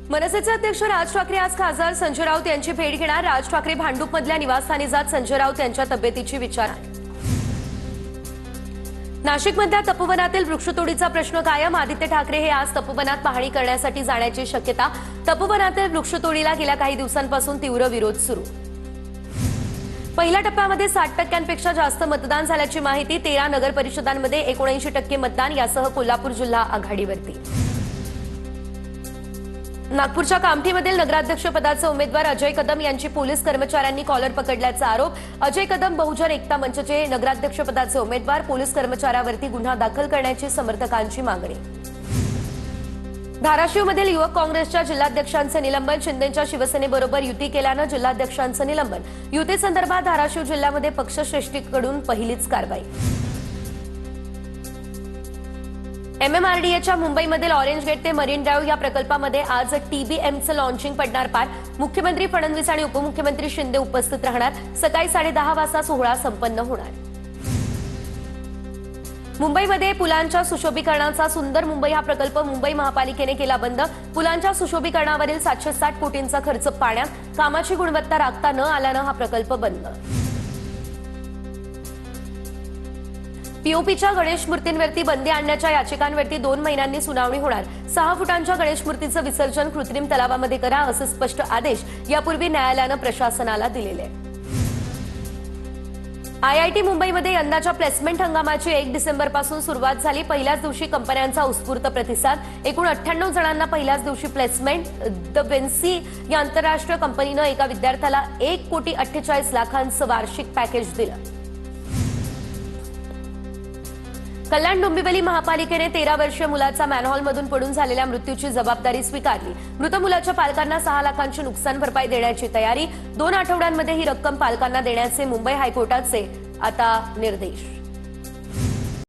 मनसेचे अध्यक्ष राज ठाकरे आज खासदार संजय राऊत यांची भेट घेणार। राज ठाकरे भांडूपमधल्या निवासस्थानी जात संजय राऊत यांच्या तब्येतीची विचारणार। नाशिकमधल्या तपोवनातील वृक्षतोडीचा प्रश्न कायम। आदित्य ठाकरे हे आज तपोवनात पाहणी करण्यासाठी जाण्याची शक्यता। तपोवनातील वृक्षतोडीला गेल्या काही दिवसांपासून तीव्र विरोध सुरू। पहिल्या टप्प्यामध्ये 60% जास्त मतदान झाल्याची माहिती। 13 नगर परिषदांमध्ये 79% मतदान, यासह कोल्हापूर जिल्हा आघाडीवरती। नागपूरच्या कामठीमधील नगराध्यक्षपदाचे उमेदवार अजय कदम यांची पोलीस कर्मचाऱ्यांनी कॉलर पकडल्याचा आरोप। अजय कदम बहुजन एकता मंचचे नगराध्यक्षपदाचे उमेदवार, पोलीस कर्मचाऱ्यावरती गुन्हा दाखल करण्याची समर्थकांची मागणी। धाराशिवमधील युवक काँग्रेसच्या जिल्हाध्यक्षांचे निलंबन। शिंदेच्या शिवसेनेबरोबर युती केल्यानं जिल्हाध्यक्षांचं निलंबन। युतीसंदर्भात धाराशिव जिल्ह्यामध्ये पक्षश्रेष्ठीकडून पहिलीच कारवाई। MMRDAच्या मुंबईमधील ऑरेंज गेट ते मरीन ड्राईव्ह या प्रकल्पामध्ये आज TBMचं लॉन्चिंग पडणार पार। मुख्यमंत्री फडणवीस आणि उपमुख्यमंत्री शिंदे उपस्थित राहणार। सकाळी 10:30 वाजता सोहळा संपन्न होणार। मुंबईमध्ये पुलांच्या सुशोभीकरणाचा सुंदर मुंबई हा प्रकल्प मुंबई महापालिकेने केला बंद। पुलांच्या सुशोभीकरणावरील 760 कोटींचा खर्च पाण्यात। कामाची गुणवत्ता राखता न आल्यानं हा प्रकल्प बंद। पीओपीच्या गणेश मूर्तींवरती बंदी आणण्याच्या याचिकांवरती 2 महिन्यांनी सुनावणी होणार। 6 फुटांच्या गणेश मूर्तीचं विसर्जन कृत्रिम तलावामध्ये करा, असे स्पष्ट आदेश यापूर्वी न्यायालयानं प्रशासनाला दिलेले आहेत। IIT मुंबईमध्ये यंदाच्या प्लेसमेंट हंगामाची 1 डिसेंबरपासून सुरुवात झाली। पहिल्याच दिवशी कंपन्यांचा उत्स्फूर्त प्रतिसाद। एकूण 98 जणांना पहिल्याच दिवशी प्लेसमेंट। द विन्सी या आंतरराष्ट्रीय कंपनीनं एका विद्यार्थ्याला 1,48,00,000चं वार्षिक पॅकेज दिलं। कल्याण डोंबिवली महापालिकेने 13 वर्षीय मुलाचा मॅनहॉलमधून पडून झालेल्या मृत्यूची जबाबदारी स्वीकारली। मृत मुलाच्या पालकांना 6 लाखांची नुकसान भरपाई देण्याची तयारी। 2 आठवड्यांमध्ये ही रक्कम पालकांना देण्याचे मुंबई हायकोर्टाचे आता निर्देश।